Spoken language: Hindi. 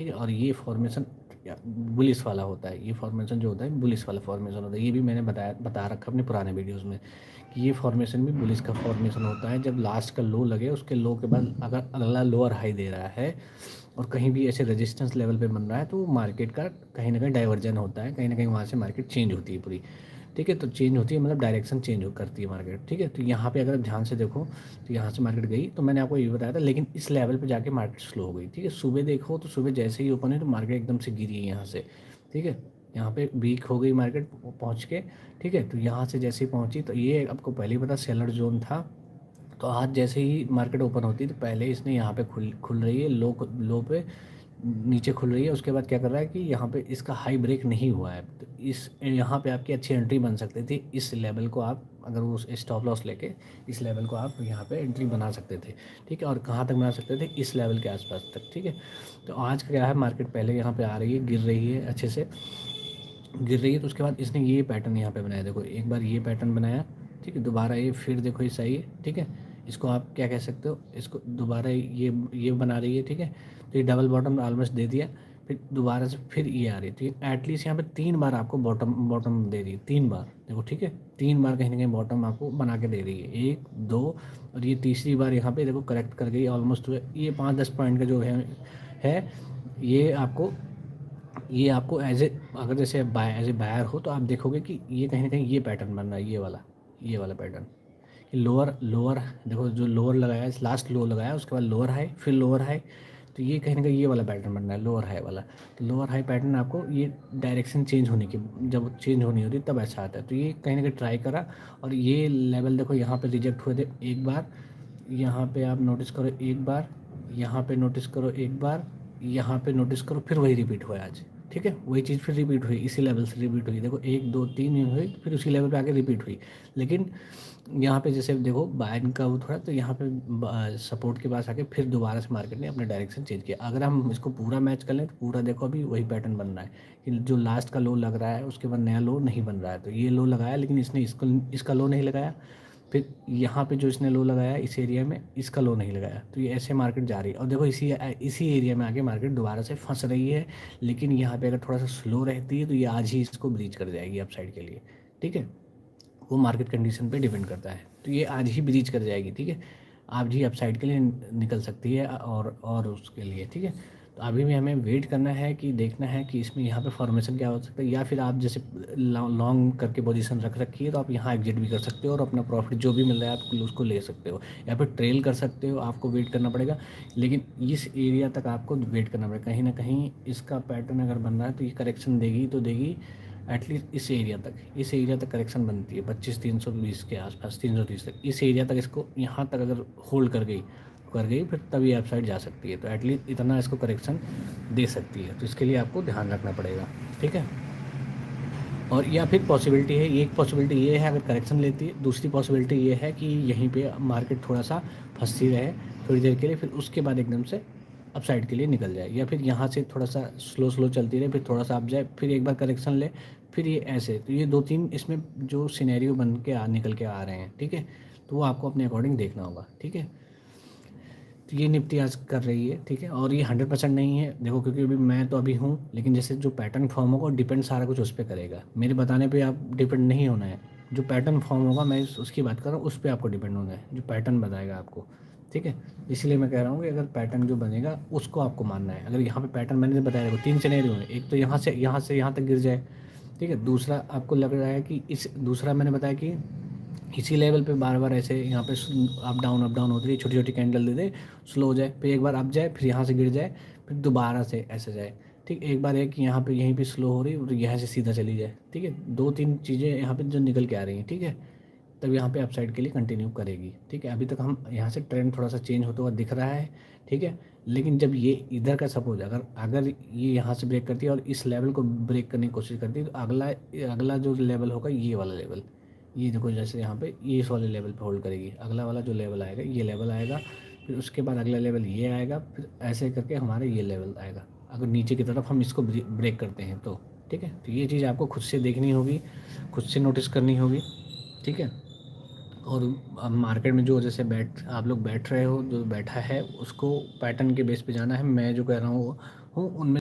ठीक है। और ये फॉर्मेशन बुलिश वाला होता है, ये फॉर्मेशन जो होता है बुलिश वाला फॉर्मेशन होता है। ये भी मैंने बता रखा अपने पुराने वीडियोज़ में कि ये फॉर्मेशन भी बुलिश का फॉर्मेशन होता है। जब लास्ट का लो लगे, उसके लो के बाद अगर अगला लोअर हाई दे रहा है और कहीं भी ऐसे रेजिस्टेंस लेवल पे बन रहा है, तो मार्केट का कहीं ना कहीं डाइवर्जन होता है, कहीं ना कहीं वहाँ से मार्केट चेंज होती है पूरी। ठीक है, तो चेंज होती है मतलब डायरेक्शन चेंज करती है मार्केट। ठीक है, तो यहाँ पे अगर आप ध्यान से देखो तो यहाँ से मार्केट गई, तो मैंने आपको ये बताया था, लेकिन इस लेवल पे जाके मार्केट स्लो हो गई। ठीक है, सुबह देखो तो सुबह जैसे ही ओपन है तो मार्केट एकदम से गिरी है यहाँ से। ठीक है, यहाँ पे वीक हो गई मार्केट पहुँच के। ठीक है, तो यहाँ से जैसे ही पहुँची, तो ये आपको पहले ही पता सेलर जोन था। तो आज जैसे ही मार्केट ओपन होती है तो पहले इसने यहाँ पे खुल रही है, लो पे नीचे खुल रही है। उसके बाद क्या कर रहा है कि यहाँ पे इसका हाई ब्रेक नहीं हुआ है, तो इस यहाँ पे आपकी अच्छी एंट्री बन सकती थी। इस लेवल को आप अगर वो स्टॉप लॉस लेके इस लेवल को आप यहाँ पे एंट्री बना सकते थे। ठीक है, और कहाँ तक बना सकते थे, इस लेवल के आसपास तक। ठीक है, तो आज का क्या है, मार्केट पहले यहाँ पे आ रही है, गिर रही है, अच्छे से गिर रही है। तो उसके बाद इसने ये पैटर्न यहाँ पे बनाया, देखो एक बार ये पैटर्न बनाया। ठीक है, दोबारा ये फिर देखो ये सही है। ठीक है, इसको आप क्या कह सकते हो, इसको दोबारा ये बना रही है। ठीक है, तो ये डबल बॉटम ऑलमोस्ट दे दिया, फिर दोबारा से फिर ये आ रही है। तो ये एटलीस्ट यहाँ पे 3 बार आपको बॉटम बॉटम दे रही है, 3 बार देखो। ठीक है, 3 बार कहीं ना कहीं बॉटम आपको बना के दे रही है, 1 2, और ये तीसरी बार यहाँ पे देखो करेक्ट कर गई ऑलमोस्ट। ये 5-10 पॉइंट का जो है ये आपको एज ए अगर जैसे एज ए बायर हो तो आप देखोगे कि ये कहीं ना कहीं ये पैटर्न बन रहा है, ये वाला पैटर्न। लोअर लोअर देखो, जो लोअर लगाया है, लास्ट लो लगाया, उसके बाद लोअर हाई, फिर लोअर हाई। तो ये कहीं ना कहीं ये वाला पैटर्न बन रहा है, लोअर हाई वाला। तो लोअर हाई पैटर्न आपको ये डायरेक्शन चेंज होने की, जब चेंज होनी होती है तब ऐसा आता है। तो ये कहीं ना कहीं ट्राई करा, और ये लेवल देखो यहाँ पे रिजेक्ट हुए थे एक बार, यहाँ पे आप नोटिस करो एक बार, यहाँ पे नोटिस करो एक बार, यहाँ पे नोटिस करो, फिर वही रिपीट हुआ है आज। ठीक है, वही चीज़ फिर रिपीट हुई, इसी लेवल से रिपीट हुई। देखो 1 2 3 हुई, फिर उसी लेवल पे आके रिपीट हुई। लेकिन यहाँ पे जैसे देखो बायन का वो थोड़ा, तो यहाँ पे सपोर्ट के पास आके फिर दोबारा से मार्केट ने अपने डायरेक्शन चेंज किया। अगर हम इसको पूरा मैच कर लें तो पूरा देखो अभी वही पैटर्न बन रहा है कि जो लास्ट का लो लग रहा है उसके बाद नया लो नहीं बन रहा है। तो ये लो लगाया, लेकिन इसने इसका लो नहीं लगाया। फिर यहाँ पे जो इसने लो लगाया इस एरिया में, इसका लो नहीं लगाया। तो ये ऐसे मार्केट जा रही है, और देखो इसी एरिया में आके मार्केट दोबारा से फंस रही है। लेकिन यहाँ पे अगर थोड़ा सा स्लो रहती है तो ये आज ही इसको ब्रीच कर जाएगी अपसाइड के लिए। ठीक है, वो मार्केट कंडीशन पे डिपेंड करता है। तो ये आज ही ब्रीच कर जाएगी। ठीक है, आज ही अपसाइड के लिए निकल सकती है, और उसके लिए। ठीक है, तो अभी भी हमें वेट करना है कि देखना है कि इसमें यहाँ पे फॉर्मेशन क्या हो सकता है, या फिर आप जैसे लॉन्ग करके पोजीशन रख रखी है तो आप यहाँ एग्जिट भी कर सकते हो और अपना प्रॉफिट जो भी मिल रहा है आप उसको ले सकते हो, या फिर ट्रेल कर सकते हो। आपको वेट करना पड़ेगा, लेकिन इस एरिया तक आपको वेट करना पड़ेगा। कहीं ना कहीं इसका पैटर्न अगर बन रहा है तो ये करेक्शन देगी, तो देगी एटलीस्ट इस एरिया तक करेक्शन बनती है 25,320 के आसपास, 330 तक। इस एरिया तक इसको यहाँ तक अगर होल्ड कर गई फिर तब ये अपसाइड जा सकती है। तो एटलीस्ट इतना इसको करेक्शन दे सकती है, तो इसके लिए आपको ध्यान रखना पड़ेगा। ठीक है, और या फिर पॉसिबिलिटी है, एक पॉसिबिलिटी ये है अगर करेक्शन लेती है, दूसरी पॉसिबिलिटी ये है कि यहीं पे मार्केट थोड़ा सा फंसी रहे थोड़ी देर के लिए, फिर उसके बाद एकदम से अपसाइड के लिए निकल जाए, या फिर यहाँ से थोड़ा सा स्लो स्लो चलती रहे, फिर थोड़ा सा अप जाए, फिर एक बार करेक्शन ले, फिर ये ऐसे। तो ये 2-3 इसमें जो सिनेरियो बन के निकल के आ रहे हैं। ठीक है, तो वो आपको अपने अकॉर्डिंग देखना होगा। ठीक है, तो ये निफ्टी आज कर रही है। ठीक है, और ये 100% नहीं है देखो, क्योंकि अभी मैं तो अभी हूँ, लेकिन जैसे जो पैटर्न फॉर्म होगा डिपेंड सारा कुछ उस पर करेगा। मेरे बताने पे आप डिपेंड नहीं होना है, जो पैटर्न फॉर्म होगा मैं उसकी बात कर रहा हूँ, उस पर आपको डिपेंड होना है, जो पैटर्न बताएगा आपको। ठीक है, इसलिए मैं कह रहा हूँ कि अगर पैटर्न जो बनेगा उसको आपको मानना है। अगर यहाँ पे पैटर्न मैंने बताया देखो 3 सिनेरियो है, एक तो यहाँ से यहाँ तक गिर जाए। ठीक है, दूसरा आपको लग रहा है कि दूसरा मैंने बताया कि इसी लेवल पे बार बार ऐसे यहाँ पे अप डाउन होती है, छोटी छोटी कैंडल दे दे, स्लो हो जाए, फिर एक बार अप जाए, फिर यहाँ से गिर जाए, फिर दोबारा से ऐसे जाए। ठीक, एक बार है कि यहाँ पे यहीं पे स्लो हो रही है और यहाँ से सीधा चली जाए। ठीक है, 2-3 चीज़ें यहाँ पे जो निकल के आ रही हैं। ठीक है, तब यहाँ पे अपसाइड के लिए कंटिन्यू करेगी। ठीक है, अभी तक हम यहाँ से ट्रेंड थोड़ा सा चेंज होता हुआ दिख रहा है। ठीक है, लेकिन जब ये इधर का सपोज अगर अगर ये यहाँ से ब्रेक करती है और इस लेवल को ब्रेक करने की कोशिश करती है, तो अगला अगला जो लेवल होगा ये वाला लेवल, ये देखो जैसे यहाँ पे ये इस वाले लेवल पे होल्ड करेगी, अगला वाला जो लेवल आएगा ये लेवल आएगा, फिर उसके बाद अगला लेवल ये आएगा, फिर ऐसे करके हमारे ये लेवल आएगा अगर नीचे की तरफ हम इसको ब्रेक करते हैं तो। ठीक है, तो ये चीज़ आपको खुद से देखनी होगी, खुद से नोटिस करनी होगी। ठीक है, और अब मार्केट में जो जैसे आप लोग बैठ रहे हो, जो बैठा है उसको पैटर्न के बेस पे जाना है। मैं जो कह रहा हूँ हूँ उनमें